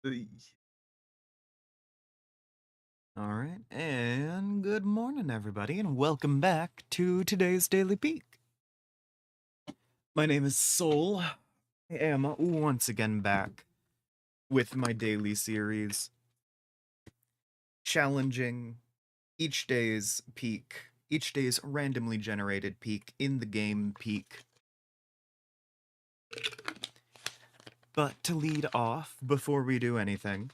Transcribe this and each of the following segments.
Hey. All right, and good morning, everybody, and welcome back to today's Daily Peak. My name is Soul. I am once again back with my daily series, challenging each day's peak, each day's randomly generated peak in the game peak. But to lead off, before we do anything,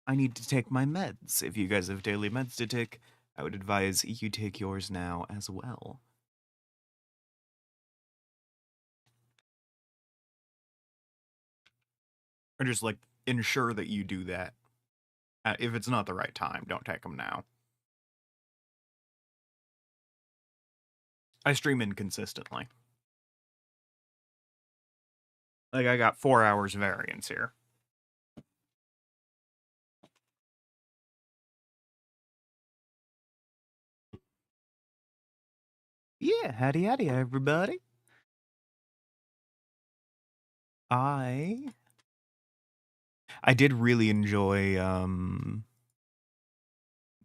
I need to take my meds. If you guys have daily meds to take, I would advise you take yours now as well. Or just, like, ensure that you do that. If it's not the right time, don't take them now. I stream inconsistently. Like, I got 4 hours variance here. Yeah, howdy, everybody. I did really enjoy,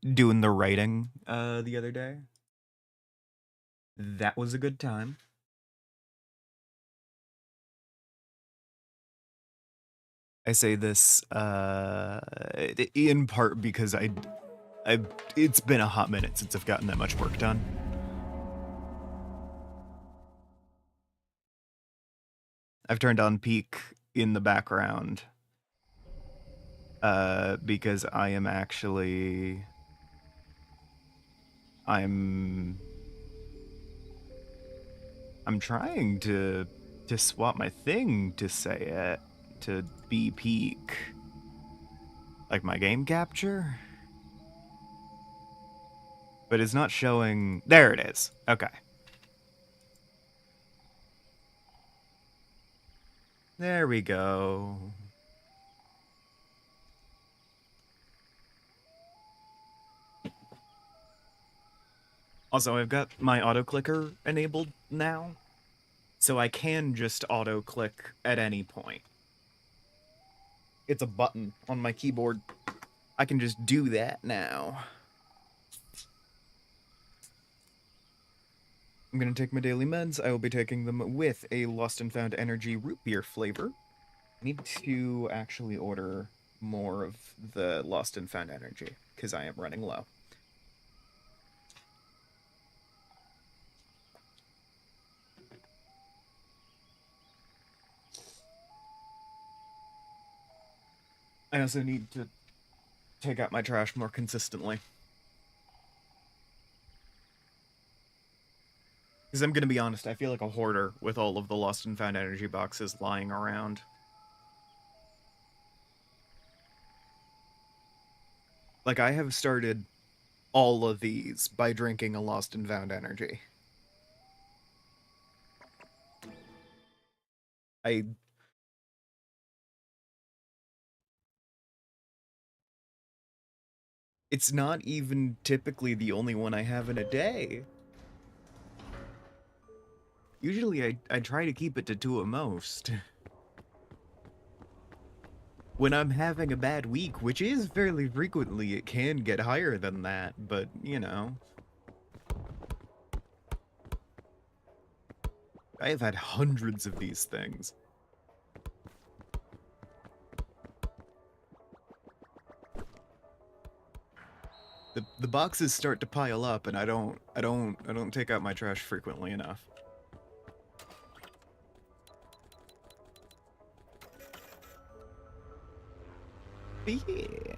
doing the writing, the other day. That was a good time. I say this, in part because it's been a hot minute since I've gotten that much work done. I've turned on Peak in the background, because I am actually... I'm trying to swap my thing to say it to be Peak. Like my game capture? But it's not showing... There it is. Okay. There we go. Also, I've got my auto-clicker enabled now, so I can just auto-click at any point. It's a button on my keyboard. I can just do that now. I'm gonna take my daily meds. I will be taking them with a Lost and Found Energy root beer flavor. I need to actually order more of the Lost and Found Energy, because I am running low. I also need to take out my trash more consistently. Because I'm gonna be honest, I feel like a hoarder with all of the Lost and Found Energy boxes lying around. Like, I have started all of these by drinking a Lost and Found Energy. It's not even typically the only one I have in a day. Usually I try to keep it to 2 at most. When I'm having a bad week, which is fairly frequently, it can get higher than that, but, you know. I have had hundreds of these things. The boxes start to pile up, and I don't take out my trash frequently enough. But yeah.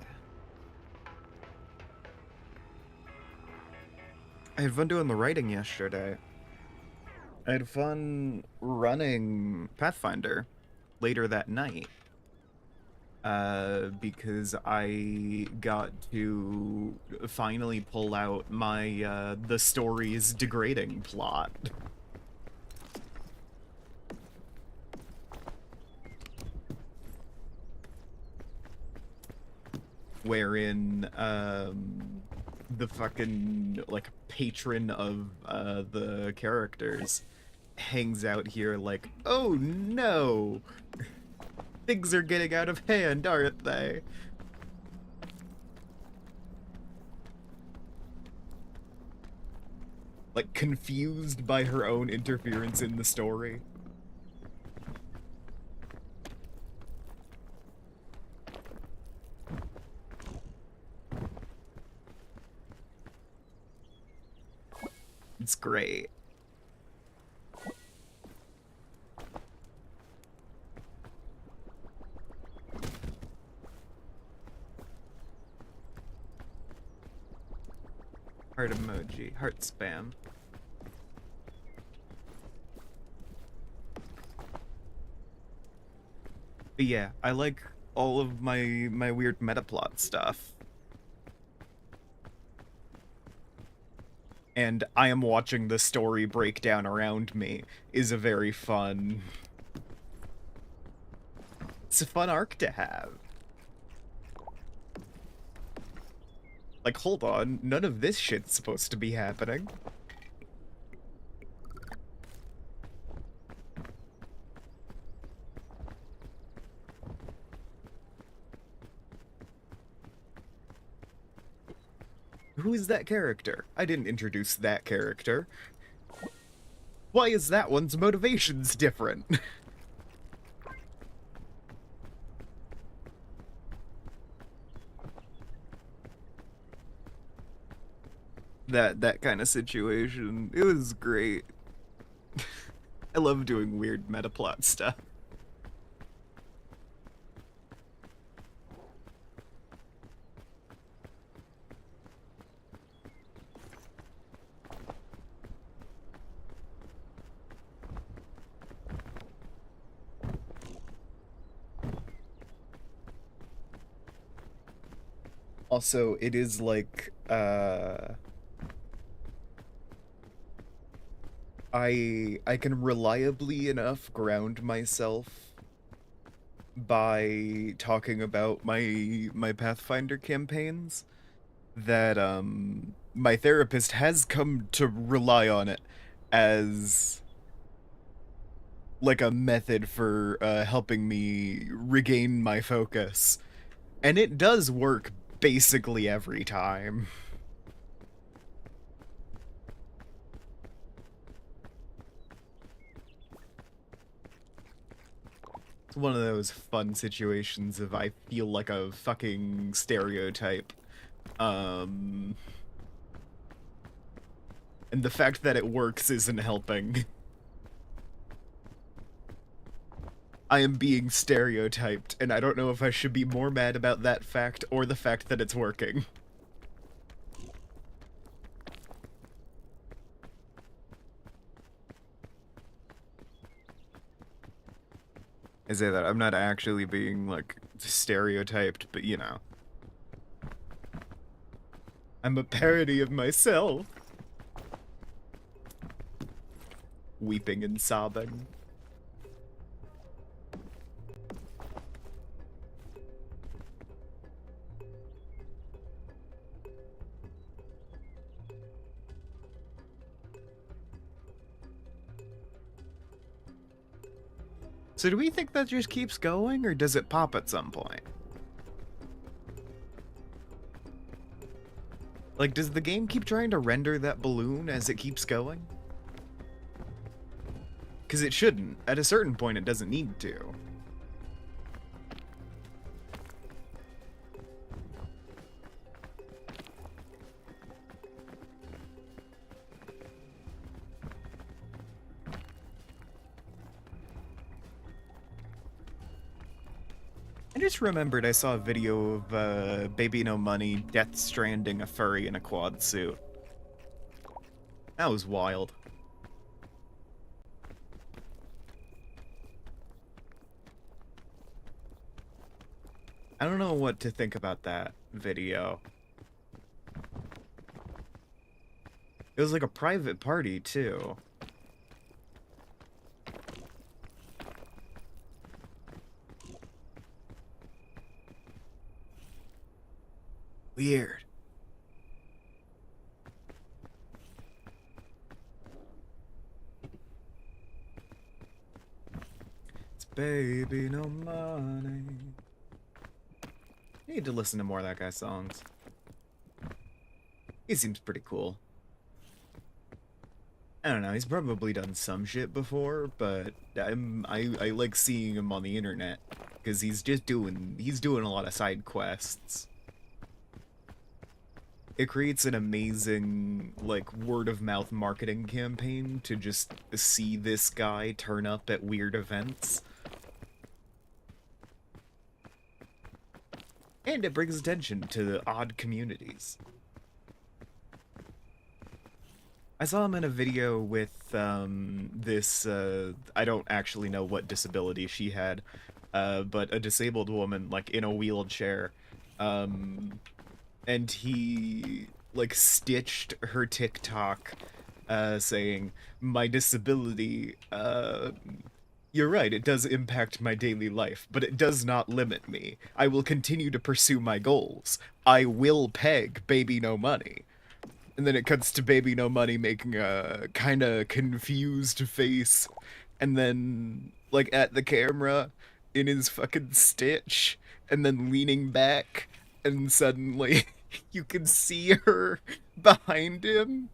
I had fun doing the writing yesterday. I had fun running Pathfinder later that night. Because I got to finally pull out my, the story's degrading plot. Wherein, the fucking, like, patron of, the characters hangs out here like, oh no! Things are getting out of hand, aren't they? Like, confused by her own interference in the story. It's great. Heart emoji, heart spam. But yeah, I like all of my weird metaplot stuff. And I am watching the story break down around me is a very fun... It's a fun arc to have. Like, hold on, none of this shit's supposed to be happening. Who is that character? I didn't introduce that character. Why is that one's motivations different? that kind of situation. It was great. I love doing weird metaplot stuff. Also, it is like, I can reliably enough ground myself by talking about my Pathfinder campaigns that my therapist has come to rely on it as like a method for helping me regain my focus. And it does work basically every time. It's one of those fun situations of I feel like a fucking stereotype. And the fact that it works isn't helping. I am being stereotyped, and I don't know if I should be more mad about that fact or the fact that it's working. I say that I'm not actually being, like, stereotyped, but you know. I'm a parody of myself. Weeping and sobbing. So do we think that just keeps going, or does it pop at some point? Like, does the game keep trying to render that balloon as it keeps going? Because it shouldn't. At a certain point, it doesn't need to. I just remembered I saw a video of Baby No Money Death Stranding a furry in a quad suit. That was wild. I don't know what to think about that video. It was like a private party, too. Weird. It's Baby, no money. I need to listen to more of that guy's songs. He seems pretty cool. I don't know, he's probably done some shit before, but I like seeing him on the internet because he's doing a lot of side quests. It creates an amazing like word of mouth marketing campaign to just see this guy turn up at weird events. And it brings attention to the odd communities. I saw him in a video with this, I don't actually know what disability she had, but a disabled woman, like, in a wheelchair, and he, like, stitched her TikTok, saying, my disability, you're right, it does impact my daily life, but it does not limit me. I will continue to pursue my goals. I will peg Baby No Money. And then it cuts to Baby No Money making a kind of confused face, and then, like, at the camera in his fucking stitch, and then leaning back, and suddenly you can see her behind him.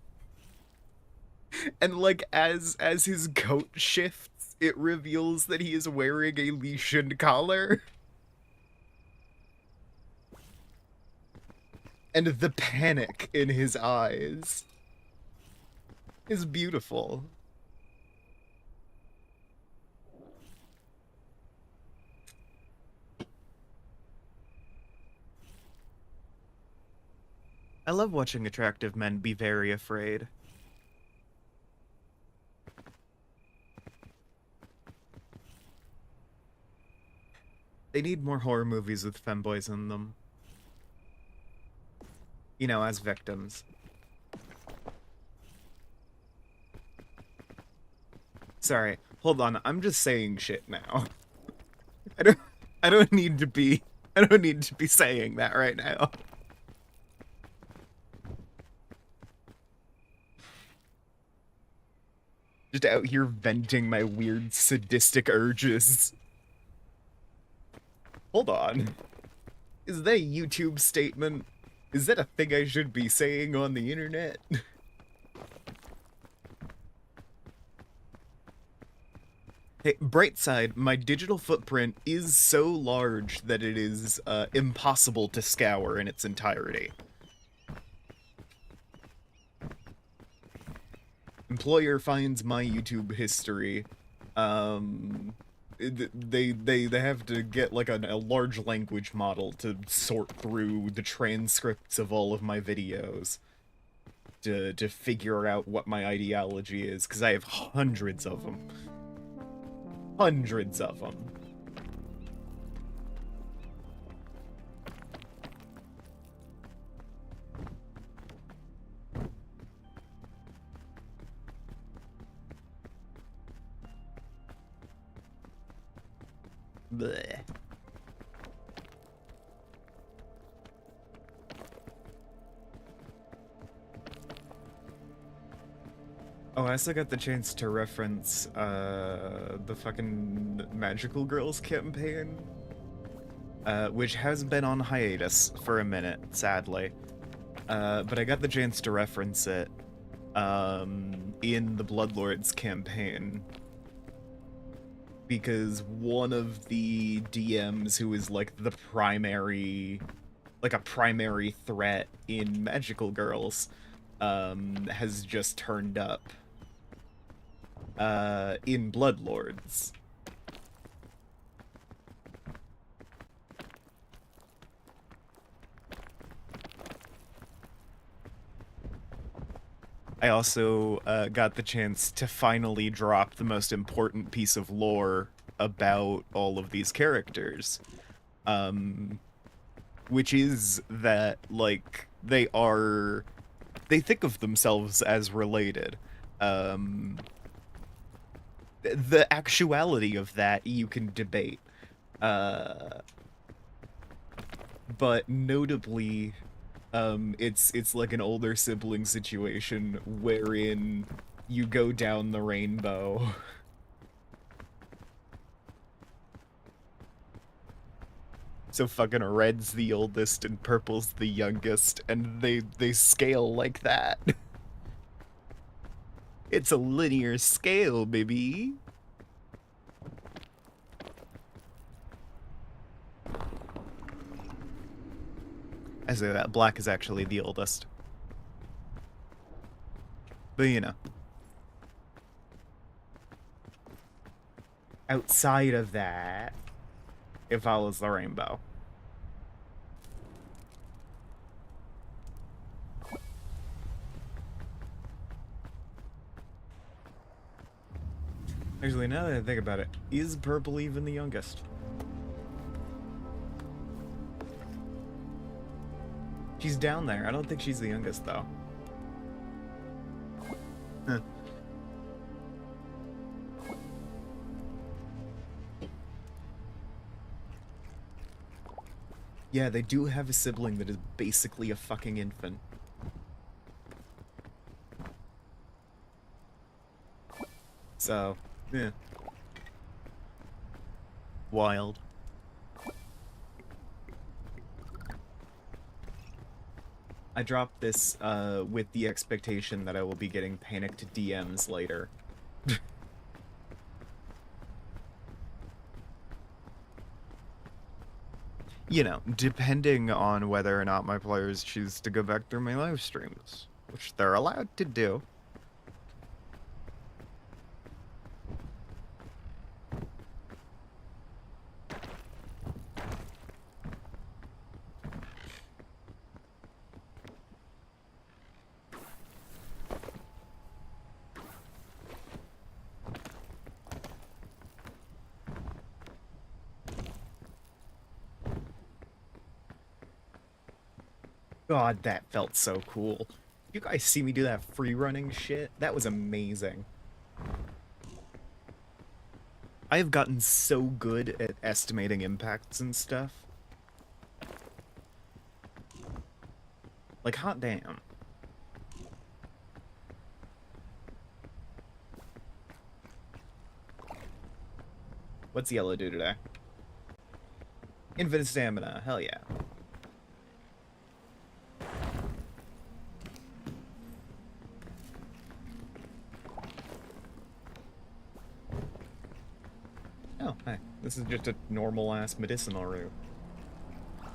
And, like, as his coat shifts, it reveals that he is wearing a leash and collar. And the panic in his eyes is beautiful. I love watching attractive men be very afraid. They need more horror movies with femboys in them. You know, as victims. Sorry, hold on, I'm just saying shit now. I don't need to be saying that right now. Just out here venting my weird sadistic urges. Hold on. Is that a YouTube statement? Is that a thing I should be saying on the internet? Hey, bright side, my digital footprint is so large that it is impossible to scour in its entirety. Employer finds my YouTube history. They have to get like a large language model to sort through the transcripts of all of my videos to figure out what my ideology is, because I have hundreds of them. Hundreds of them. Blech. Oh, I also got the chance to reference, the fucking Magical Girls campaign, which has been on hiatus for a minute, sadly. But I got the chance to reference it, in the Bloodlords campaign, because one of the DMs who is, like, the primary, like, a primary threat in Magical Girls, has just turned up in Bloodlords. I also got the chance to finally drop the most important piece of lore about all of these characters, which is that, like, they think of themselves as related. The actuality of that you can debate. But notably, it's like an older sibling situation wherein you go down the rainbow. So fucking red's the oldest and purple's the youngest, and they scale like that. It's a linear scale, baby. I say that black is actually the oldest. But you know. Outside of that, it follows the rainbow. Actually, now that I think about it, is purple even the youngest? She's down there. I don't think she's the youngest, though. Huh. Yeah, they do have a sibling that is basically a fucking infant. So, yeah. Wild. I dropped this with the expectation that I will be getting panicked DMs later. You know, depending on whether or not my players choose to go back through my live streams, which they're allowed to do. God, that felt so cool. You guys see me do that free running shit? That was amazing. I have gotten so good at estimating impacts and stuff. Like, hot damn. What's yellow do today? Infinite stamina, hell yeah. Oh, hey, this is just a normal-ass medicinal root. I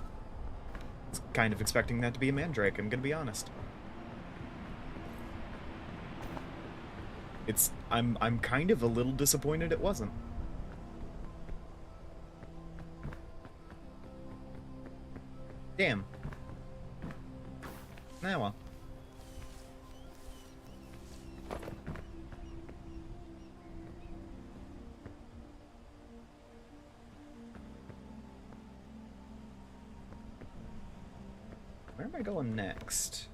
was kind of expecting that to be a mandrake, I'm gonna be honest. I'm kind of a little disappointed it wasn't. Damn. Nah, well. Where am I going next?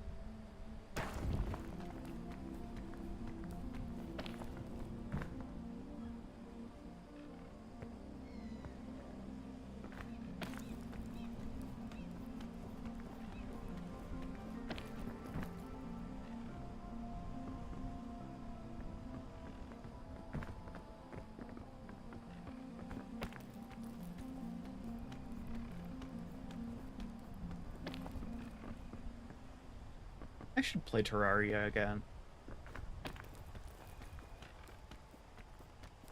I should play Terraria again.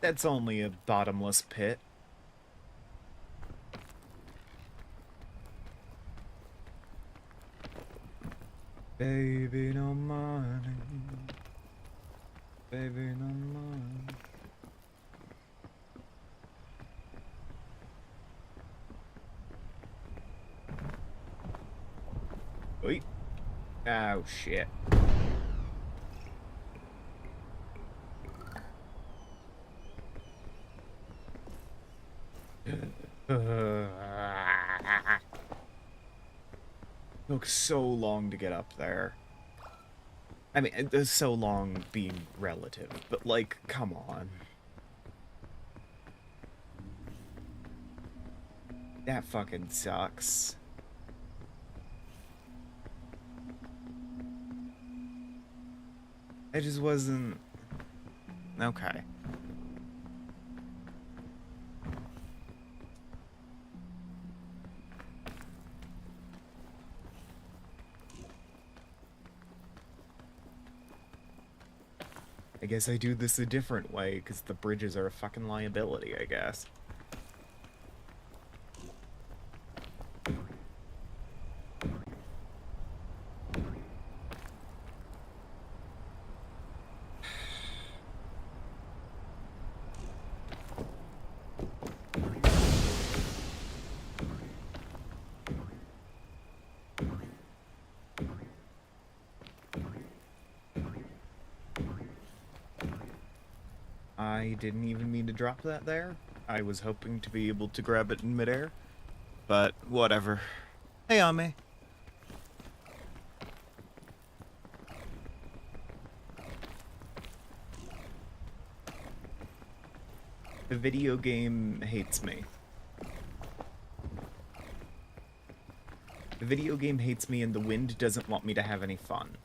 That's only a bottomless pit. Baby, no money. Baby, no money. Wait. Oh, shit. Took so long to get up there. I mean, so long being relative, but like, come on. That fucking sucks. I just wasn't... Okay. I guess I do this a different way, because the bridges are a fucking liability, I guess. I didn't even mean to drop that there. I was hoping to be able to grab it in midair. But, whatever. Hey, Ame. The video game hates me. The video game hates me and the wind doesn't want me to have any fun.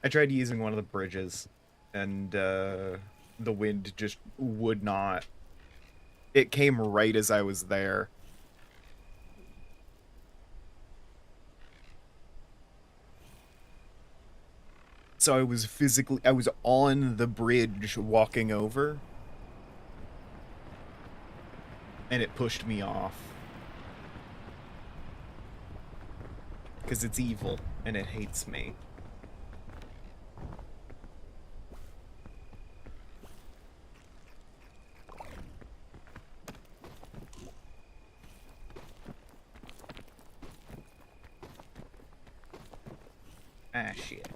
I tried using one of the bridges, and the wind just would not. It came right as I was there. So I was on the bridge walking over, and it pushed me off. Because it's evil, and it hates me. Ah, shit.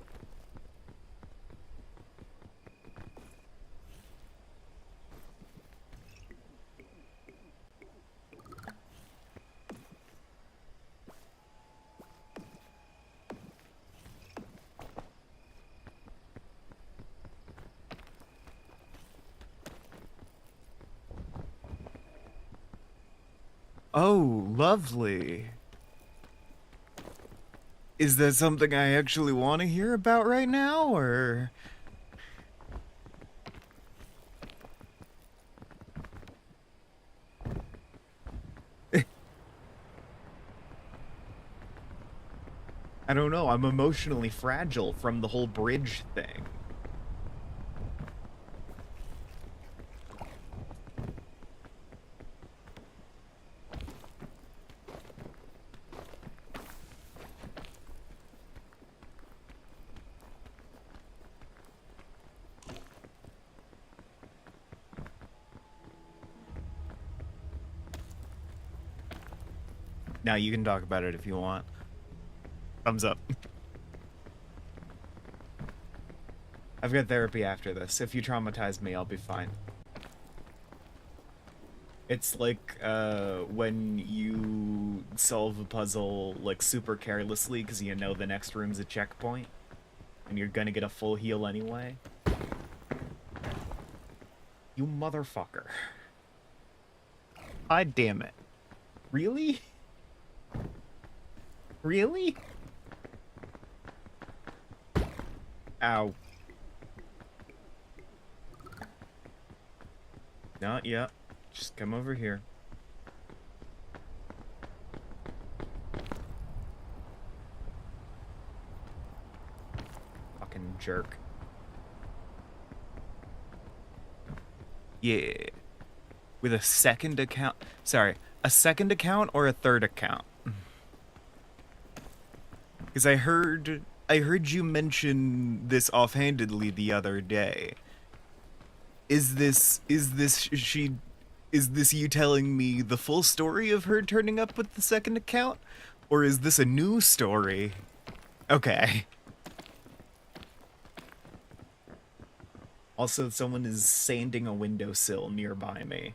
Oh, lovely. Is that something I actually want to hear about right now, or...? I don't know, I'm emotionally fragile from the whole bridge thing. Now you can talk about it if you want. Thumbs up. I've got therapy after this. If you traumatize me, I'll be fine. It's like, when you solve a puzzle, like, super carelessly because you know the next room's a checkpoint, and you're gonna get a full heal anyway. You motherfucker. God damn it. Really? Really? Ow. Not yet. Just come over here. Fucking jerk. Yeah. With a second account. Sorry, a second account or a third account? Because I heard you mention this offhandedly the other day. Is this you telling me the full story of her turning up with the second account? Or is this a new story? Okay. Also, someone is sanding a windowsill nearby me.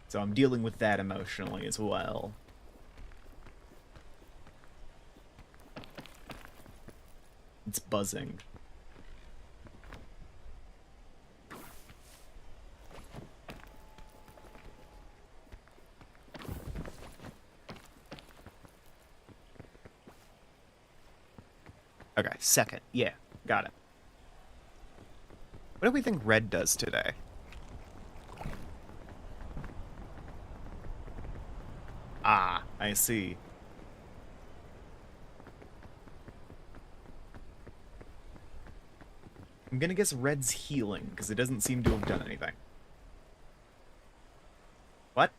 So I'm dealing with that emotionally as well. It's buzzing. Okay, second. Yeah, got it. What do we think red does today? Ah, I see. I'm gonna guess red's healing, because it doesn't seem to have done anything. What?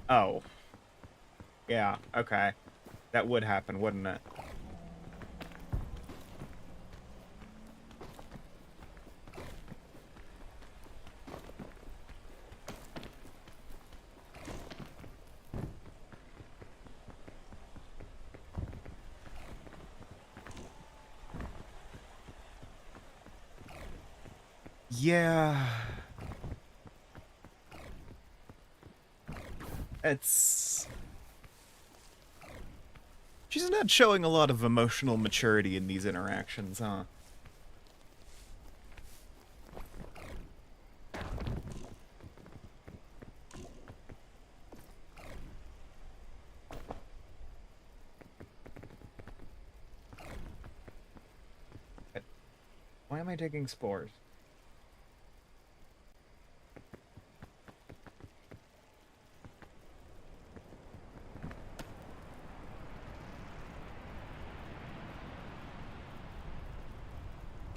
Oh. Yeah, okay. That would happen, wouldn't it? Yeah. It's... She's not showing a lot of emotional maturity in these interactions, huh? Why am I taking spores?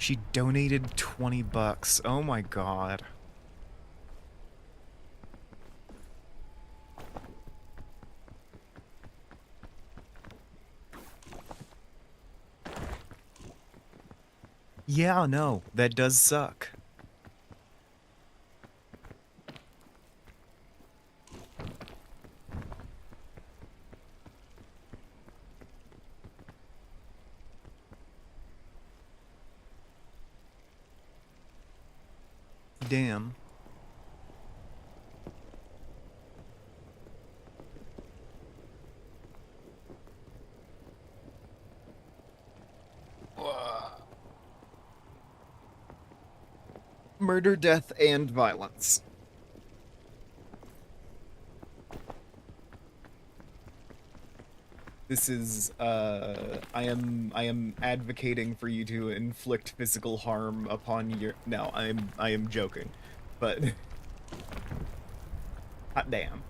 She donated 20 bucks. Oh my god. Yeah, no, that does suck. Damn. Murder, death, and violence. This is, I am advocating for you to inflict physical harm upon your... No, I am joking. But... Hot damn.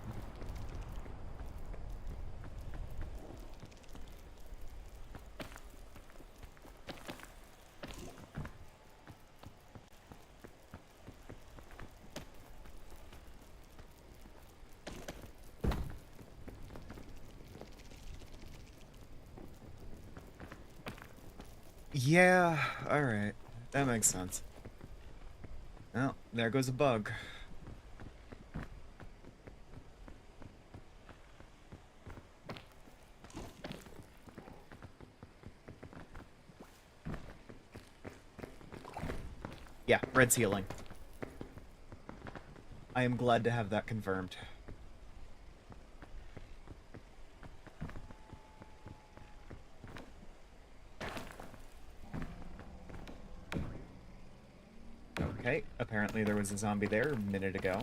Yeah, alright. That makes sense. Well, there goes a bug. Yeah, red's healing. I am glad to have that confirmed. Okay, apparently there was a zombie there a minute ago.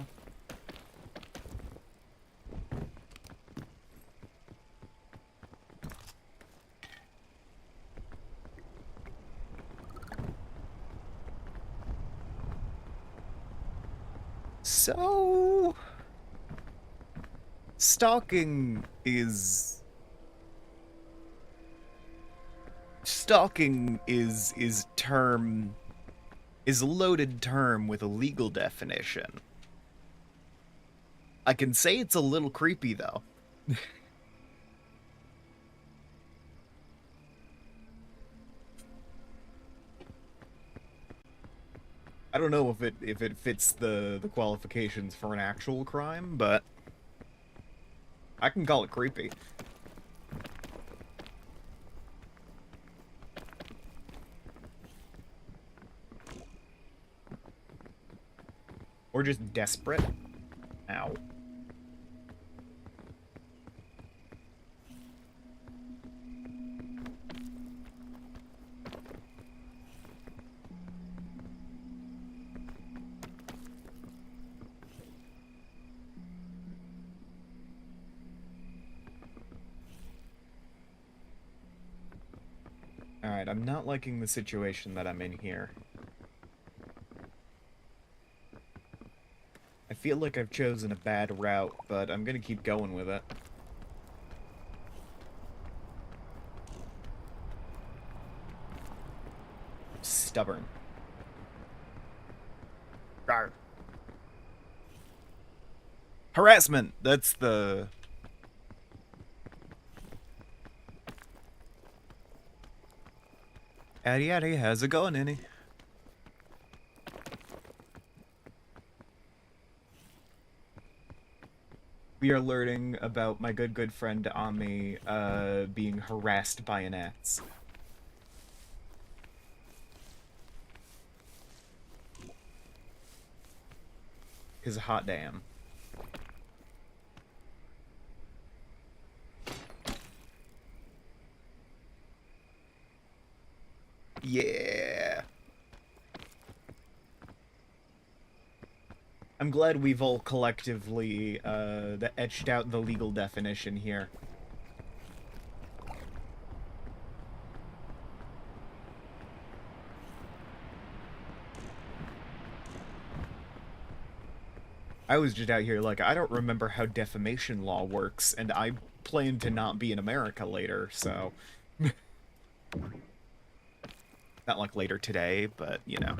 So... Stalking is... Stalking is term... is a loaded term with a legal definition. I can say it's a little creepy, though. I don't know if it fits the qualifications for an actual crime, but I can call it creepy. Or just desperate. Ow. Alright, I'm not liking the situation that I'm in here. feel like I've chosen a bad route, but I'm gonna keep going with it. Stubborn. Rawr. Harassment! That's the... Addy Addy, how's it going, Annie? We are learning about my good friend Ami being harassed by gnats. Cause hot damn. Yeah. I'm glad we've all collectively etched out the legal definition here. I was just out here like, I don't remember how defamation law works, and I plan to not be in America later, so... Not like later today, but, you know.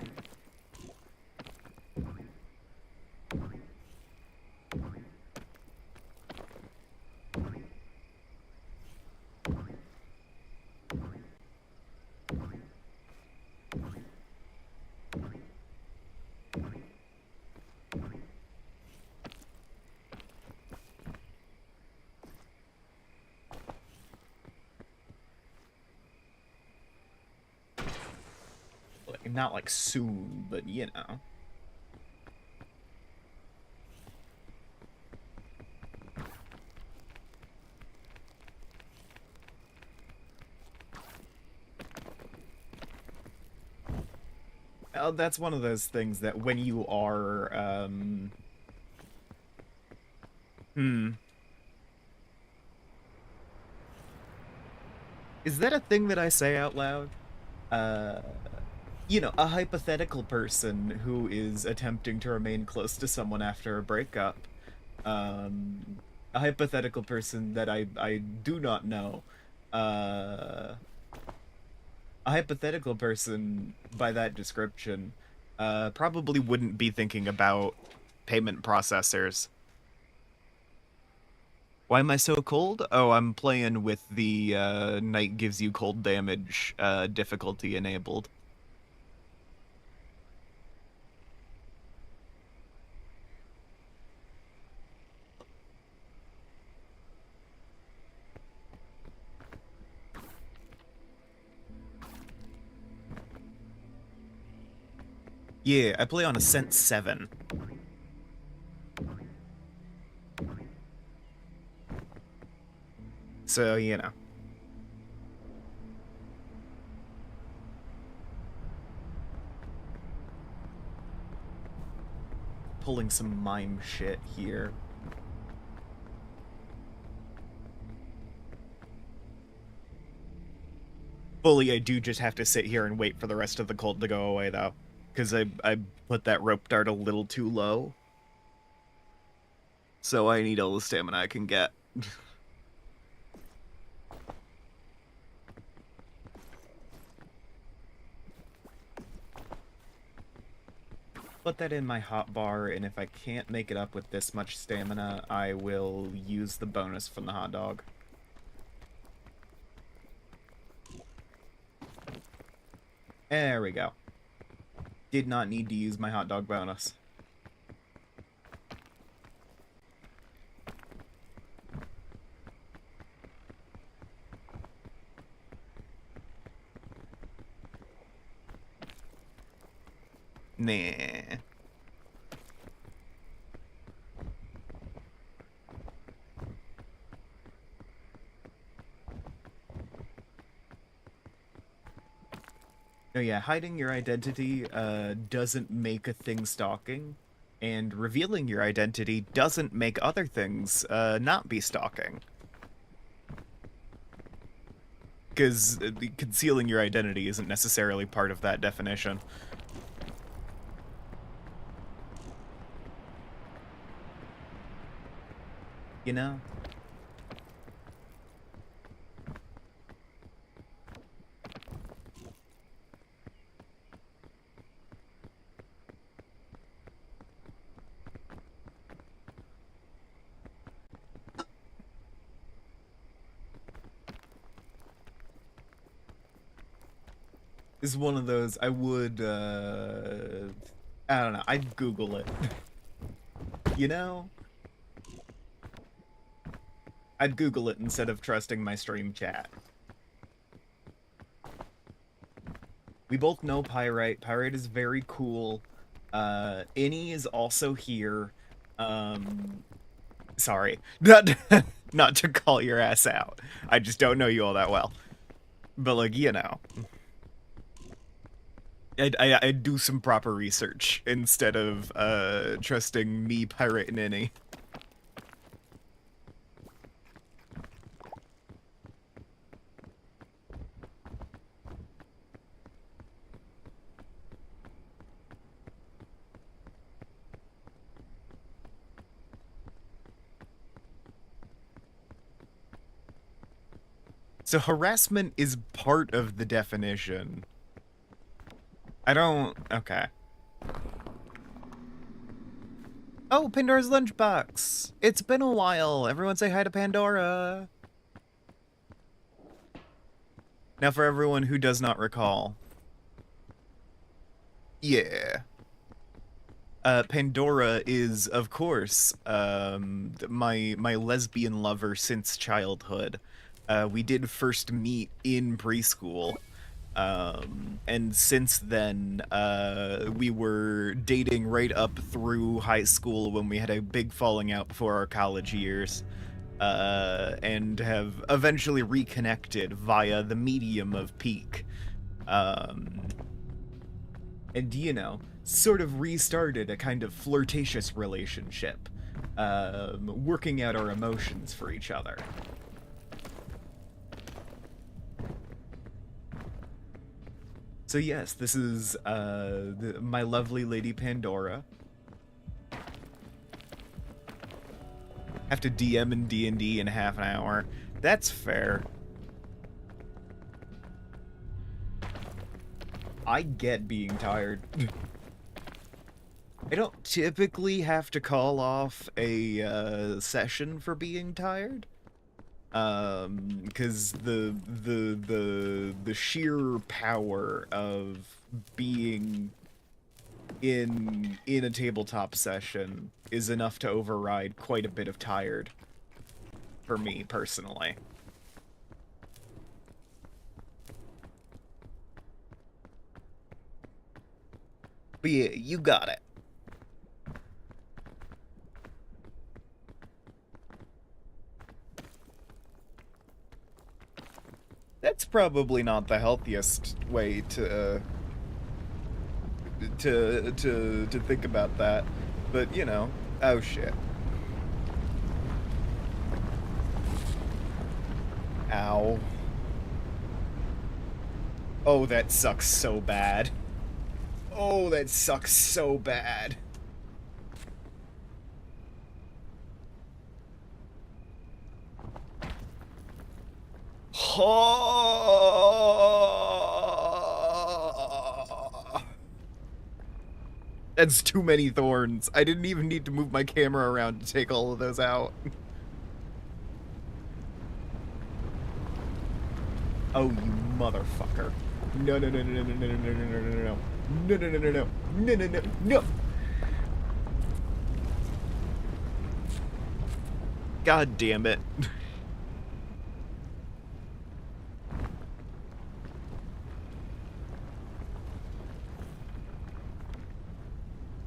Not like soon, but you know. Well, that's one of those things that when you are, Is that a thing that I say out loud? You know, a hypothetical person who is attempting to remain close to someone after a breakup. A hypothetical person that I do not know. A hypothetical person, by that description, probably wouldn't be thinking about payment processors. Why am I so cold? Oh, I'm playing with the night gives you cold damage difficulty enabled. Yeah, I play on a Cent 7. So, you know. Pulling some mime shit here. Fully, I do just have to sit here and wait for the rest of the cold to go away, though. Because I put that rope dart a little too low. So I need all the stamina I can get. Put that in my hotbar, and if I can't make it up with this much stamina, I will use the bonus from the hot dog. There we go. Did not need to use my hot dog bonus. Nah. Oh yeah, hiding your identity doesn't make a thing stalking, and revealing your identity doesn't make other things not be stalking. Because concealing your identity isn't necessarily part of that definition. You know? Is one of those I would, I don't know, I'd Google it. You know? I'd Google it instead of trusting my stream chat. We both know Pyrite. Pyrite is very cool. Innie is also here. Sorry. Not to call your ass out. I just don't know you all that well. But, like, you know. I'd do some proper research instead of trusting me, Pirate, and Innie. So harassment is part of the definition. I don't... Okay. Oh, Pandora's Lunchbox! It's been a while! Everyone say hi to Pandora! Now for everyone who does not recall. Yeah. Pandora is, of course, my lesbian lover since childhood. We did first meet in preschool. And since then, we were dating right up through high school when we had a big falling out before our college years, and have eventually reconnected via the medium of Peak. And, you know, sort of restarted a kind of flirtatious relationship, working out our emotions for each other. So yes, this is my lovely lady Pandora. Have to DM in D&D in half an hour. That's fair. I get being tired. I don't typically have to call off a session for being tired. Because the sheer power of being in a tabletop session is enough to override quite a bit of tired for me personally. But yeah, you got it. That's probably not the healthiest way to think about that, but you know, oh shit. Ow. Oh, that sucks so bad. Oh, that sucks so bad. That's too many thorns. I didn't even need to move my camera around to take all of those out. Oh, you motherfucker. No, no, no, no, no, no, no, no, no, no, no, no. No, no, no, no, no. No, no, no, no. God damn it.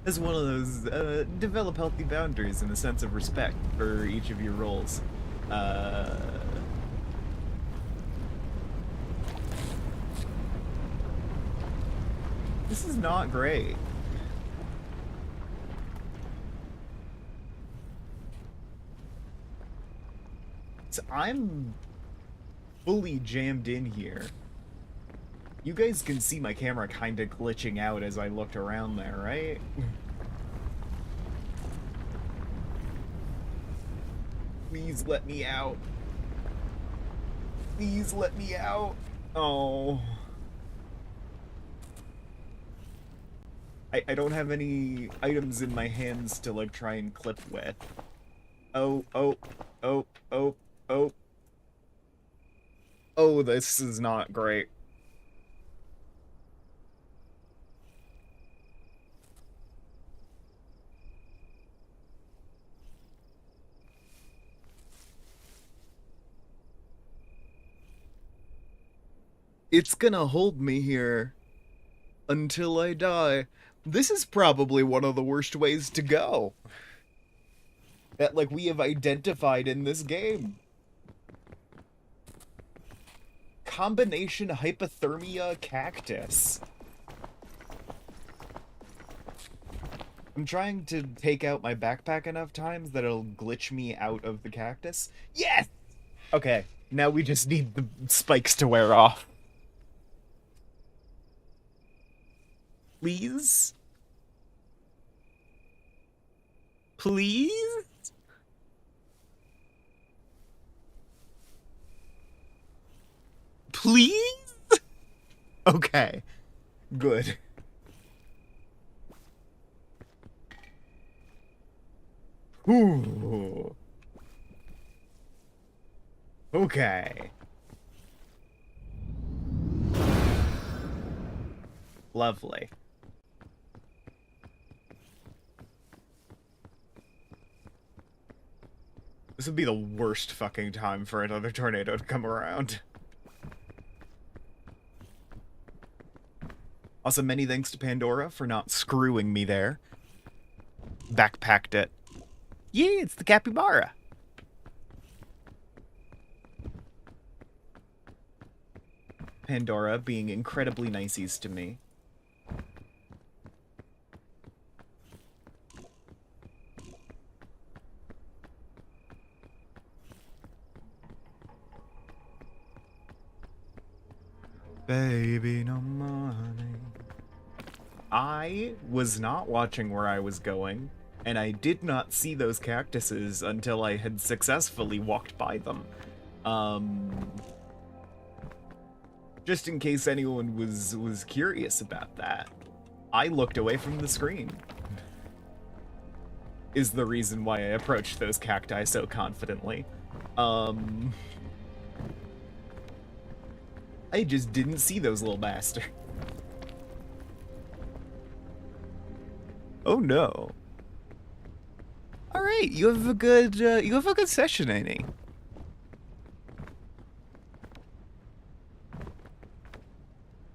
As one of those, develop healthy boundaries and a sense of respect for each of your roles. This is not great. So I'm fully jammed in here. You guys can see my camera kind of glitching out as I looked around there, right? Please let me out. Please let me out. Oh. I don't have any items in my hands to, like, try and clip with. Oh, oh, oh, oh, oh. Oh, this is not great. It's gonna hold me here until I die. This is probably one of the worst ways to go that, like, we have identified in this game. Combination hypothermia cactus. I'm trying to take out my backpack enough times that it'll glitch me out of the cactus. Yes! Okay, now we just need the spikes to wear off. Please? Please? Please? Okay. Good. Ooh. Okay. Lovely. This would be the worst fucking time for another tornado to come around. Also, many thanks to Pandora for not screwing me there. Backpacked it. Yeah, it's the capybara. Pandora being incredibly niceys to me. Baby, no money. I was not watching where I was going, and I did not see those cactuses until I had successfully walked by them. Just in case anyone was curious about that, I looked away from the screen. Is the reason why I approached those cacti so confidently. I just didn't see those little bastards. Oh no. All right, you have a good session, Annie.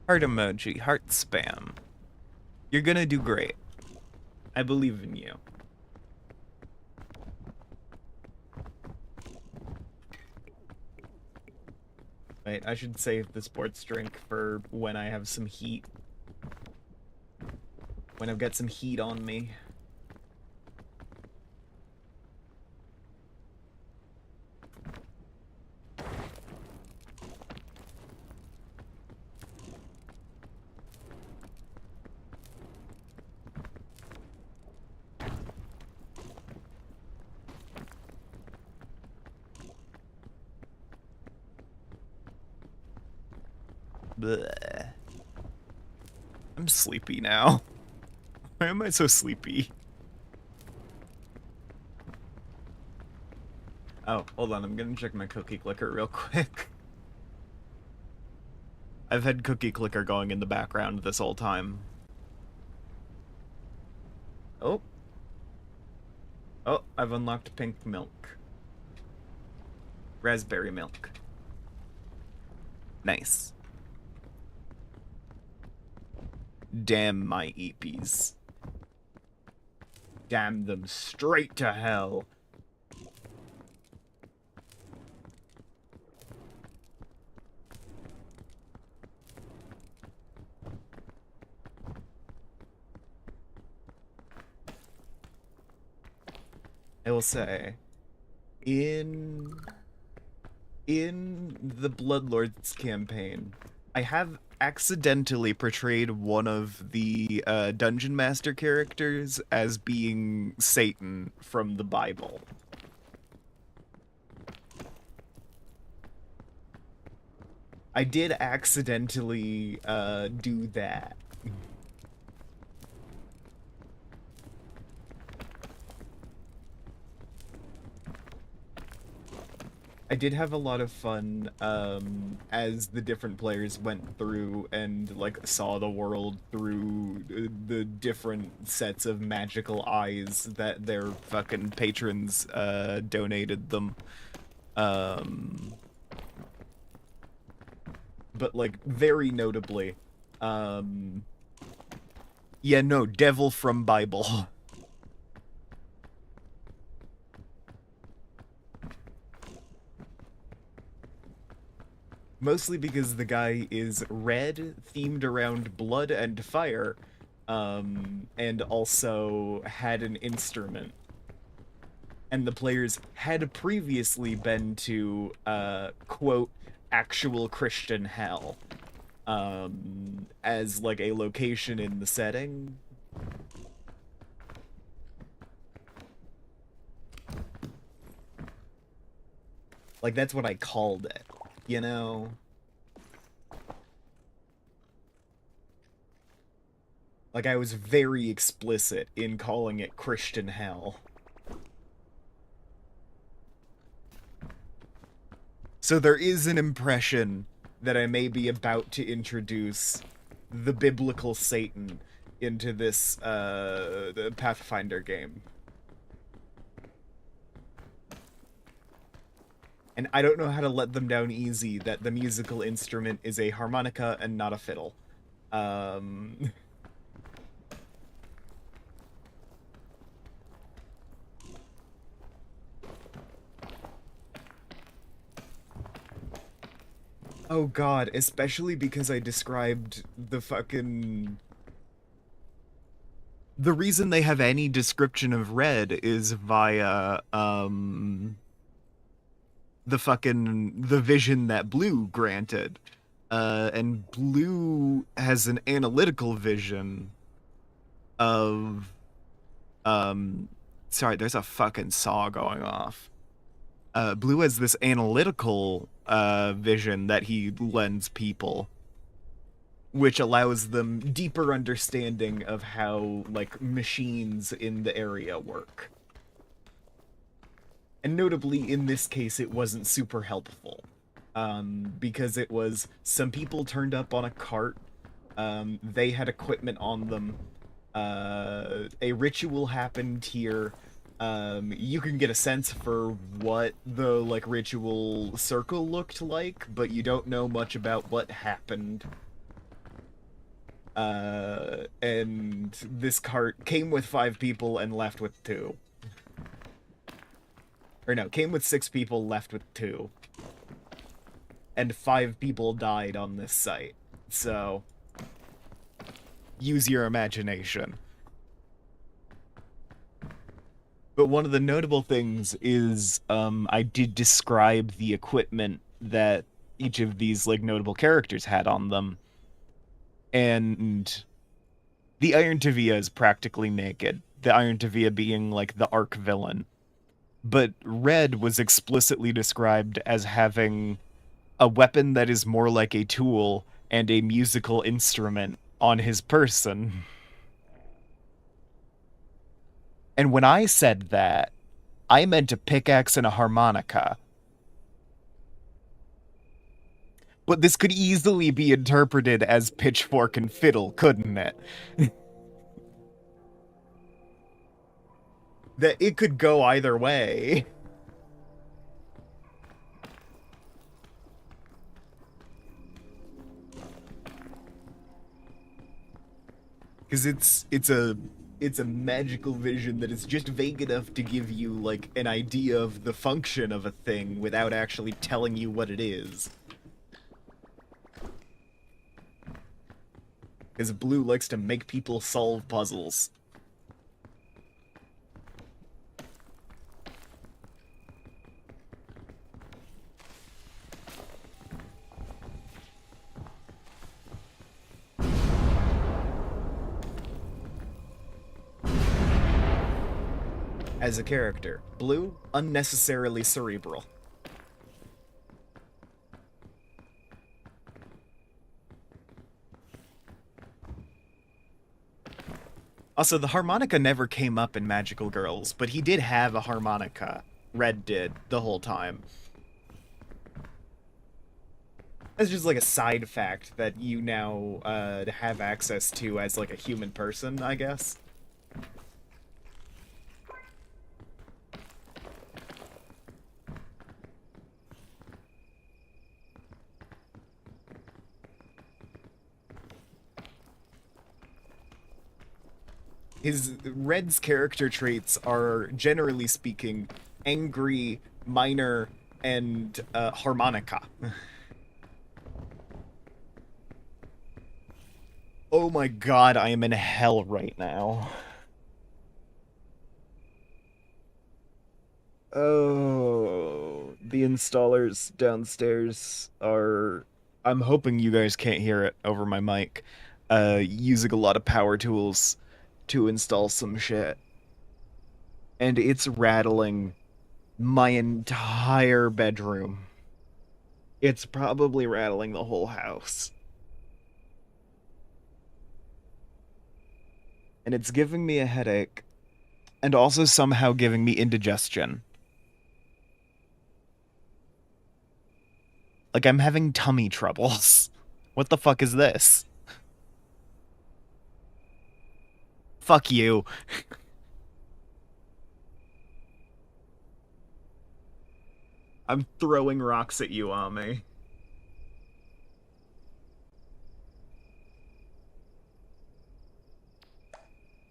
Heart emoji, heart spam. You're gonna do great. I believe in you. Wait, I should save the sports drink for when I have some heat. When I've got some heat on me. Bleh. I'm sleepy now. Why am I so sleepy? Oh, hold on, I'm gonna check my cookie clicker real quick. I've had cookie clicker going in the background this whole time. Oh. Oh, I've unlocked pink milk. Raspberry milk. Nice. Damn my EPs. Damn them straight to hell. I will say, in the Bloodlords campaign, I have accidentally portrayed one of the Dungeon Master characters as being Satan from the Bible. I did accidentally do that. I did have a lot of fun as the different players went through and like saw the world through the different sets of magical eyes that their fucking patrons donated them. Um, but like very notably, um, yeah, no, Devil from Bible. Mostly because the guy is red, themed around blood and fire, and also had an instrument. And the players had previously been to, quote, actual Christian hell, as like a location in the setting. Like, that's what I called it, you know? Like, I was very explicit in calling it Christian hell. So there is an impression that I may be about to introduce the biblical Satan into this the Pathfinder game. And I don't know how to let them down easy that the musical instrument is a harmonica and not a fiddle. Oh god, especially because I described the fucking... The reason they have any description of red is via, the vision that Blue granted. And Blue has an analytical vision of, sorry, there's a fucking saw going off. Blue has this analytical vision that he lends people, which allows them deeper understanding of how, like, machines in the area work. And notably, in this case, it wasn't super helpful. Because it was, some people turned up on a cart, they had equipment on them, a ritual happened here. You can get a sense for what the, like, ritual circle looked like, but you don't know much about what happened. And this cart came with 5 people and left with 2. Or no, came with 6 people, left with 2. And 5 people died on this site. So, use your imagination. But one of the notable things is, I did describe the equipment that each of these, like, notable characters had on them. And the Iron Tavia is practically naked. The Iron Tavia being, like, the arch villain. But Red was explicitly described as having a weapon that is more like a tool and a musical instrument on his person. And when I said that, I meant a pickaxe and a harmonica. But this could easily be interpreted as pitchfork and fiddle, couldn't it? That it could go either way. Because it's a magical vision that is just vague enough to give you, like, an idea of the function of a thing without actually telling you what it is. Because Blue likes to make people solve puzzles. As a character, Blue, unnecessarily cerebral. Also, the harmonica never came up in Magical Girls, but he did have a harmonica. Red did the whole time. That's just like a side fact that you now have access to as like a human person, I guess. His Red's character traits are, generally speaking, angry, minor, and harmonica. Oh my god, I am in hell right now. Oh, the installers downstairs are. I'm hoping you guys can't hear it over my mic. Using a lot of power tools to install some shit. And it's rattling my entire bedroom. It's probably rattling the whole house. And it's giving me a headache, and also somehow giving me indigestion. Like I'm having tummy troubles. What the fuck is this? Fuck you. I'm throwing rocks at you, Ame.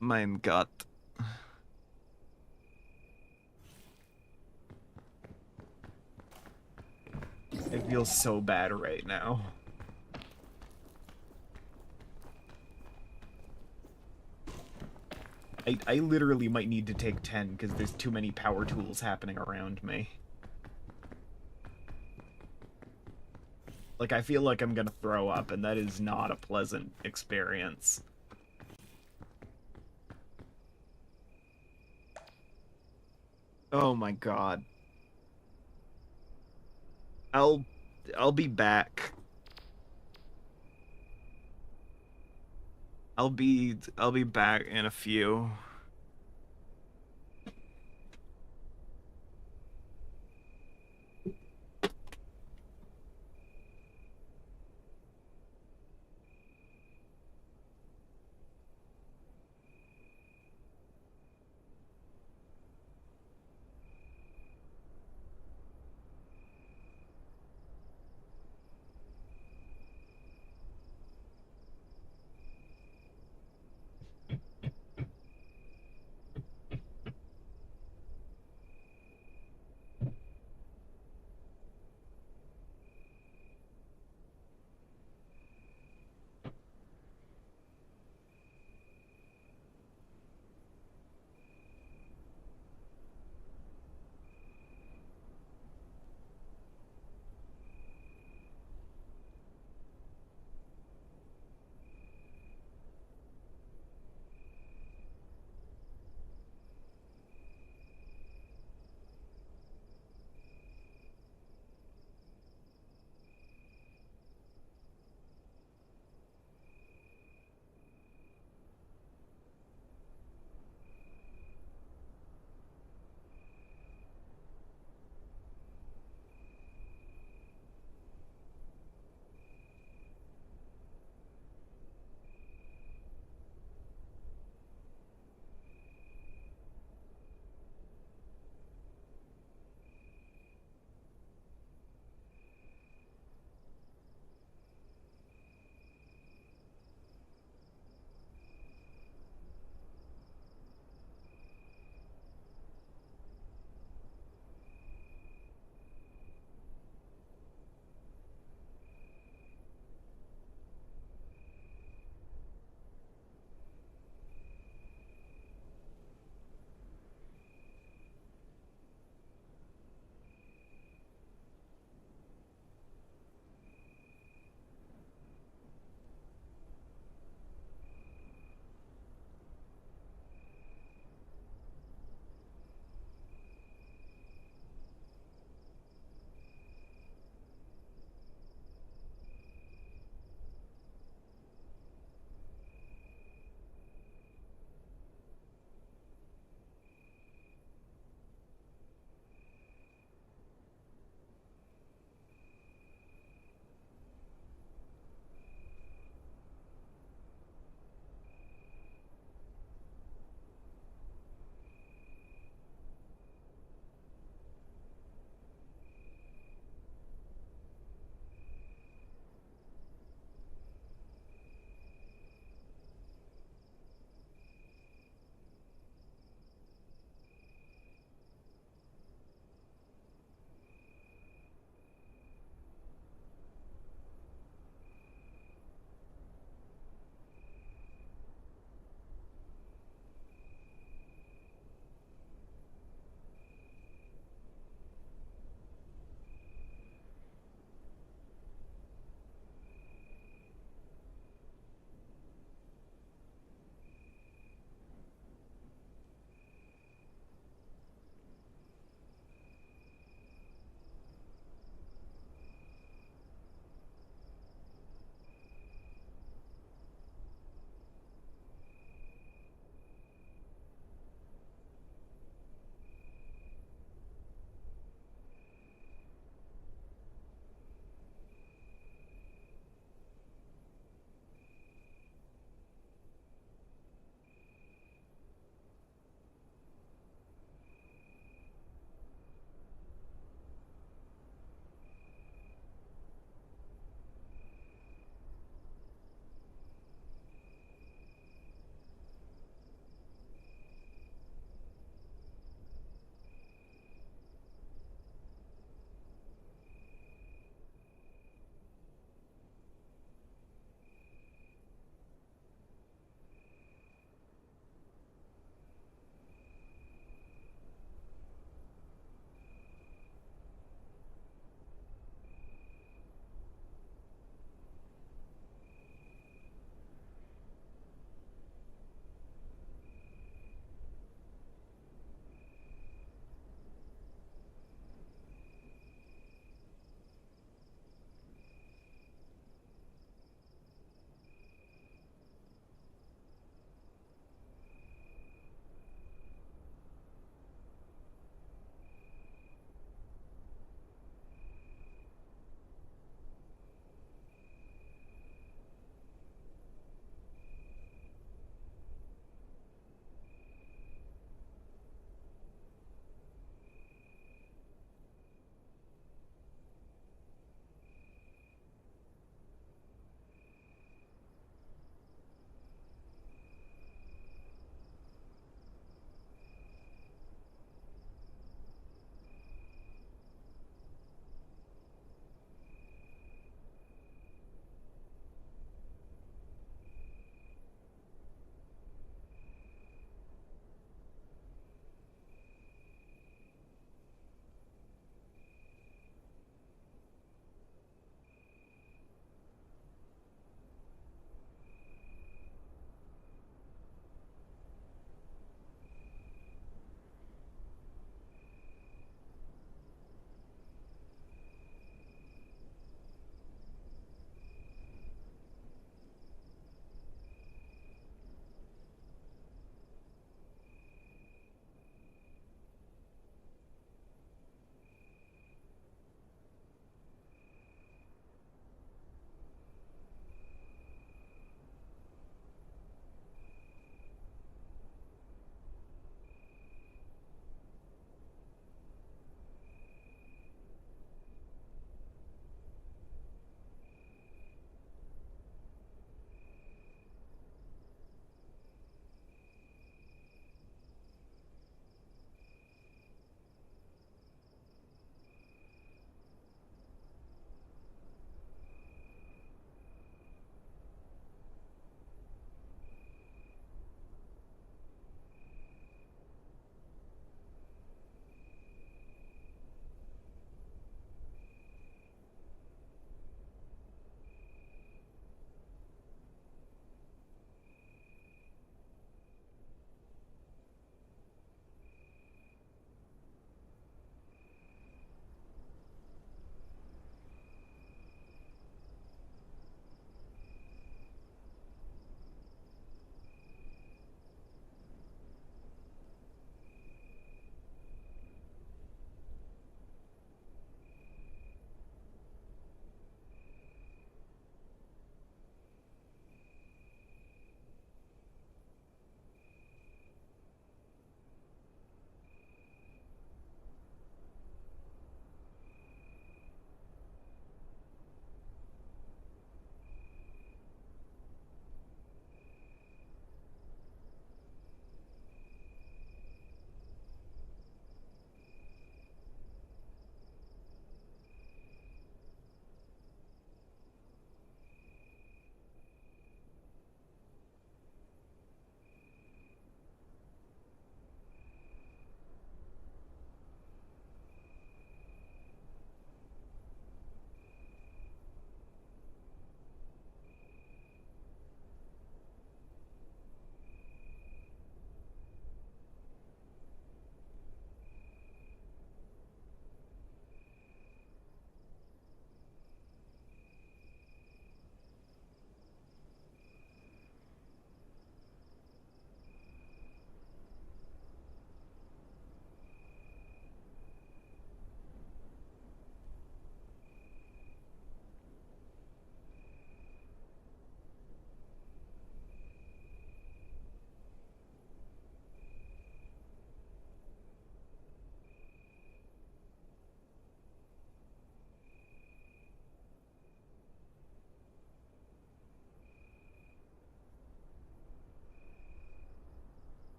Mein Gott. It feels so bad right now. I literally might need to take 10 because there's too many power tools happening around me. Like, I feel like I'm gonna throw up, and that is not a pleasant experience. Oh my god. I'll I'll be back. I'll be back in a few.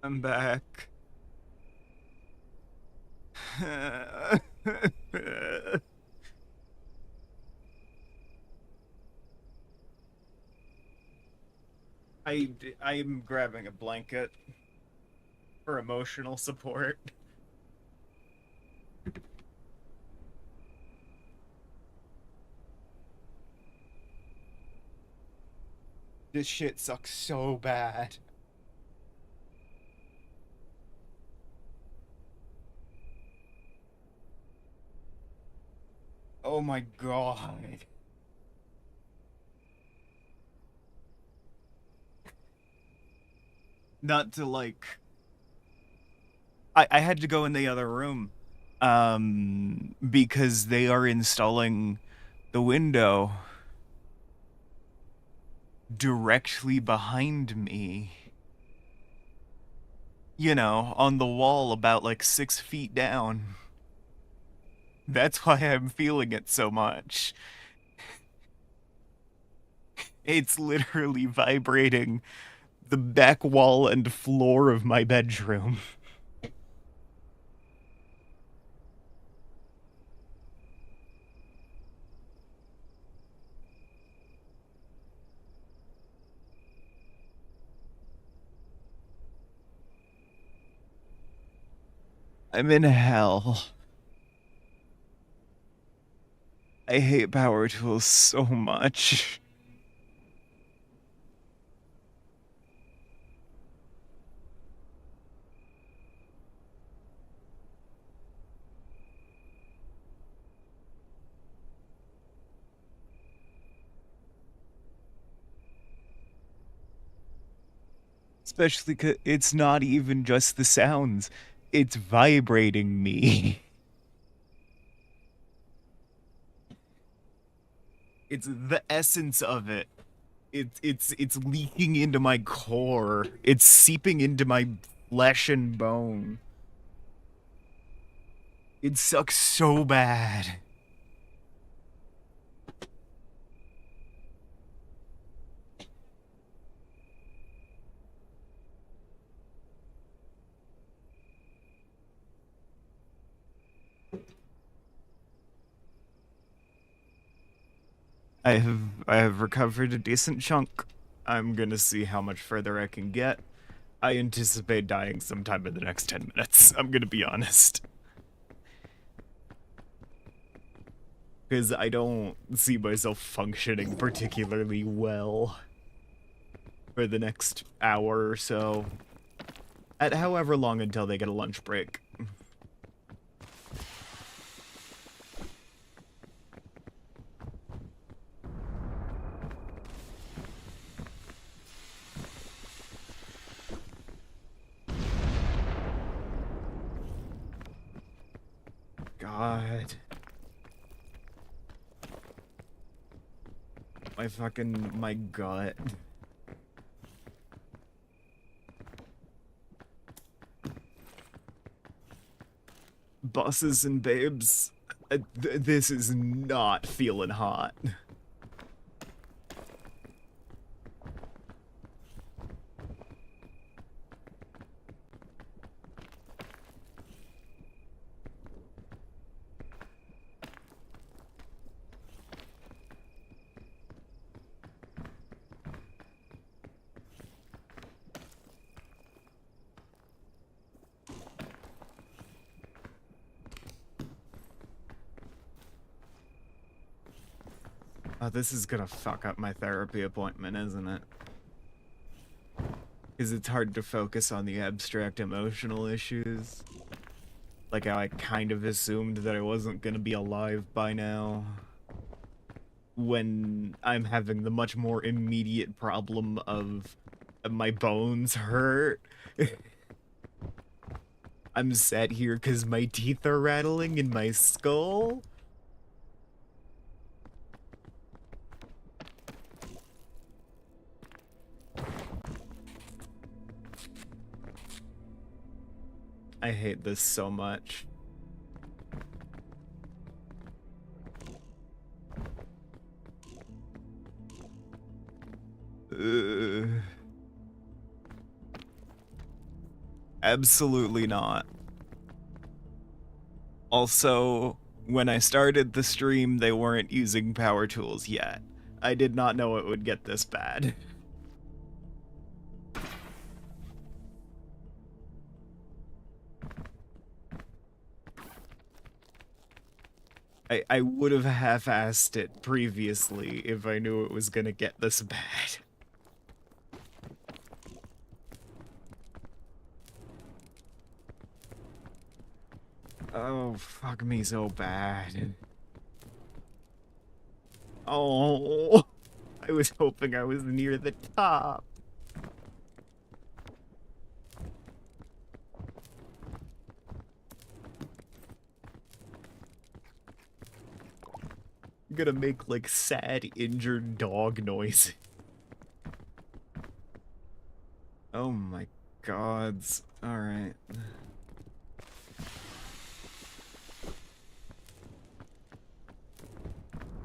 I'm back. I'm grabbing a blanket for emotional support. This shit sucks so bad. Oh my god. Not to like I had to go in the other room because they are installing the window directly behind me. You know, on the wall about like 6 feet down. That's why I'm feeling it so much. It's literally vibrating the back wall and floor of my bedroom. I'm in hell. I hate power tools so much. Especially 'cause it's not even just the sounds. It's vibrating me. It's the essence of it. It's leaking into my core. It's seeping into my flesh and bone. It sucks so bad. I have recovered a decent chunk. I'm gonna see how much further I can get. I anticipate dying sometime in the next 10 minutes. I'm gonna be honest. Because I don't see myself functioning particularly well for the next hour or so. At however long until they get a lunch break. God. My gut. Bosses and babes, this is not feeling hot. Oh, this is gonna fuck up my therapy appointment, isn't it? Because it's hard to focus on the abstract emotional issues. Like how I kind of assumed that I wasn't gonna be alive by now. When I'm having the much more immediate problem of my bones hurt. I'm sat here because my teeth are rattling in my skull. I hate this so much. Absolutely not. Also, when I started the stream, they weren't using power tools yet. I did not know it would get this bad. I would have half-assed it previously if I knew it was gonna get this bad. Oh, fuck me so bad. Oh, I was hoping I was near the top. I'm gonna make, like, sad, injured dog noise. Oh my gods. Alright.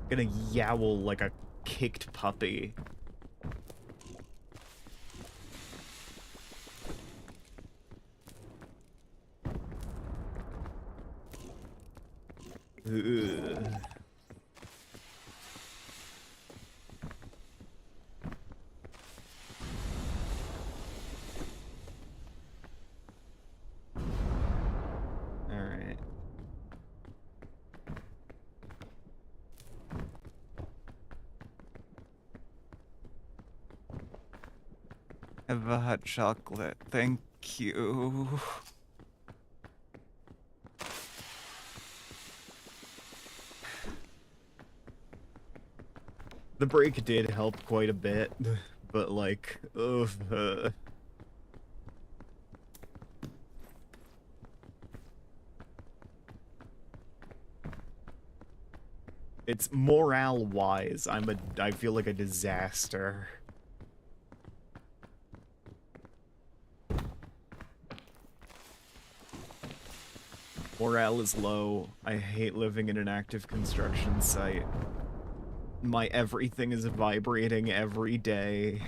Gonna yowl like a kicked puppy. Ugh. Alright. Have a hot chocolate, thank you. The break did help quite a bit, but like, ugh. It's morale-wise, I feel like a disaster. Morale is low. I hate living in an active construction site. My everything is vibrating every day.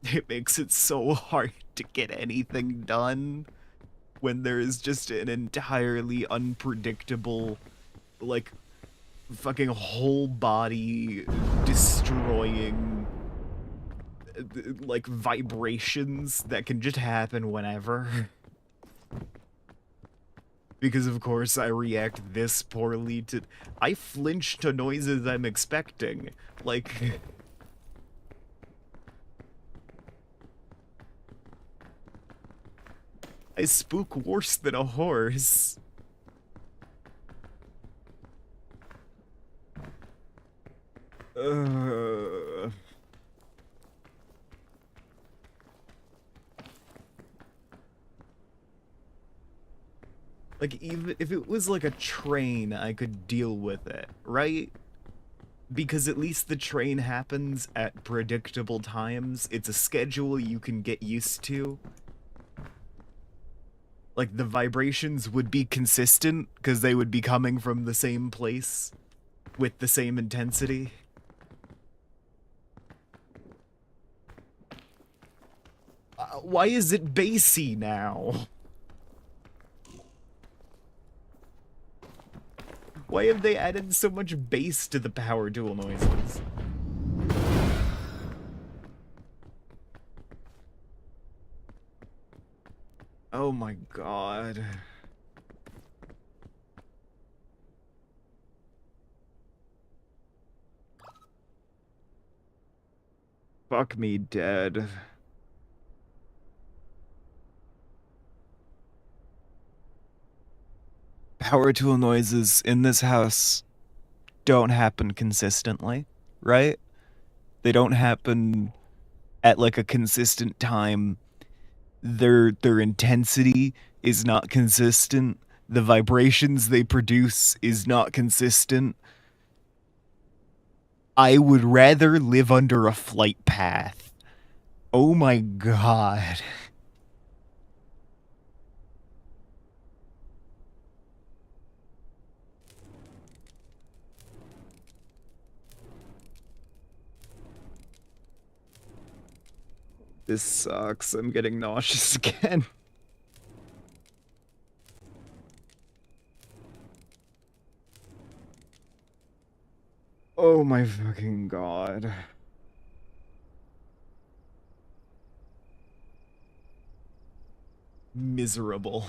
It makes it so hard to get anything done when there is just an entirely unpredictable, like, fucking whole body destroying, like, vibrations that can just happen whenever. Because, of course, I react this poorly to... I flinch to noises I'm expecting. Like... I spook worse than a horse. Like, even if it was like a train, I could deal with it, right? Because at least the train happens at predictable times. It's a schedule you can get used to. Like, the vibrations would be consistent, because they would be coming from the same place, with the same intensity. Why is it bassy now? Why have they added so much bass to the power tool noises? Oh my god. Fuck me dead. Power tool noises in this house don't happen consistently, right? They don't happen at like a consistent time. Their intensity is not consistent. The vibrations they produce is not consistent. I would rather live under a flight path. Oh my god. This sucks. I'm getting nauseous again. Oh my fucking god. Miserable.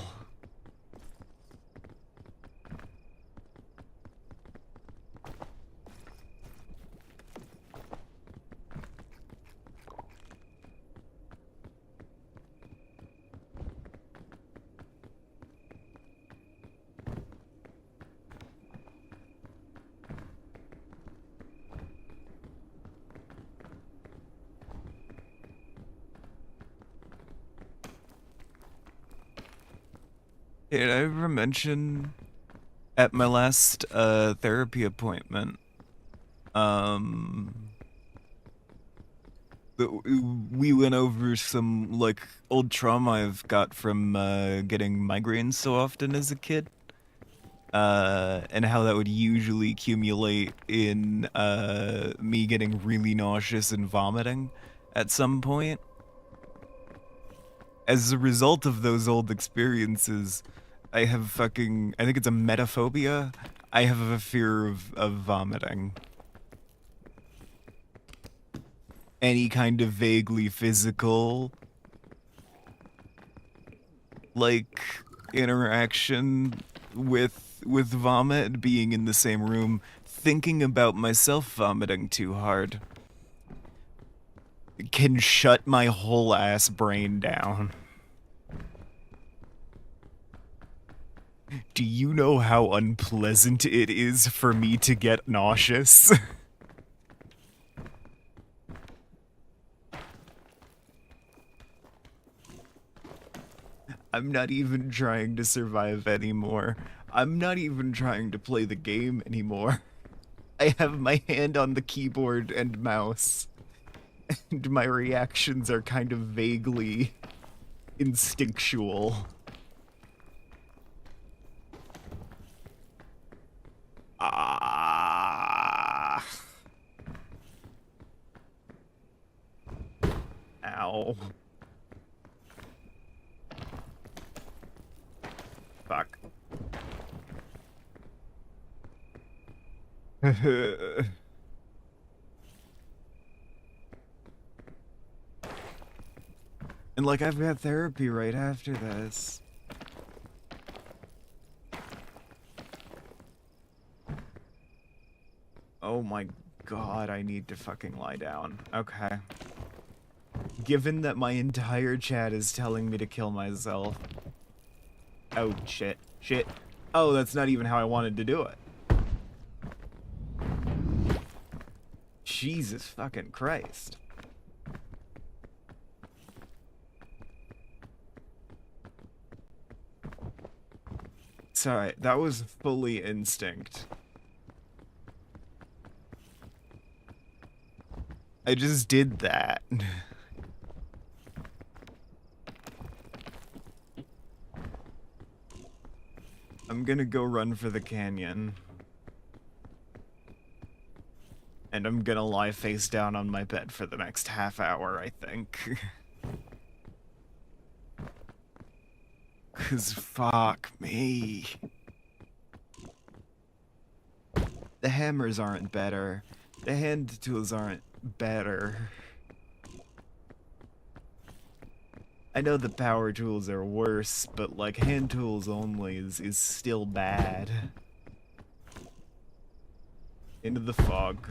Did I ever mention at my last therapy appointment we went over some like old trauma I've got from getting migraines so often as a kid, and how that would usually accumulate in me getting really nauseous and vomiting at some point. As a result of those old experiences, I think it's a metaphobia. I have a fear of vomiting. Any kind of vaguely physical, like, interaction with vomit, being in the same room, thinking about myself vomiting too hard, can shut my whole ass brain down. Do you know how unpleasant it is for me to get nauseous? I'm not even trying to survive anymore. I'm not even trying to play the game anymore. I have my hand on the keyboard and mouse, and my reactions are kind of vaguely instinctual. Ah. Ow. Fuck. And like, I've got therapy right after this. Oh my god, I need to fucking lie down. Okay. Given that my entire chat is telling me to kill myself. Oh, shit. Shit. Oh, that's not even how I wanted to do it. Jesus fucking Christ. Sorry, that was fully instinct. I just did that. I'm gonna go run for the canyon. And I'm gonna lie face down on my bed for the next half hour, I think. 'Cause fuck me. The hammers aren't better. The hand tools aren't better. I know the power tools are worse, but like hand tools only is still bad. Into the fog.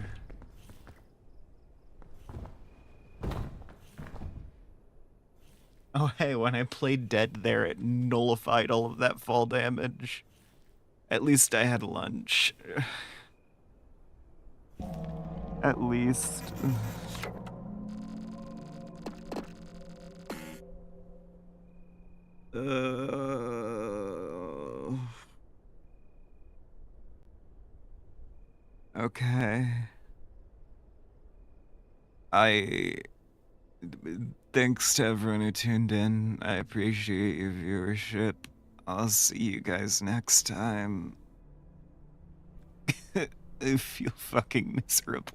Oh hey, when I played dead there, it nullified all of that fall damage. At least I had lunch. At least. Okay. Thanks to everyone who tuned in. I appreciate your viewership. I'll see you guys next time. I feel fucking miserable.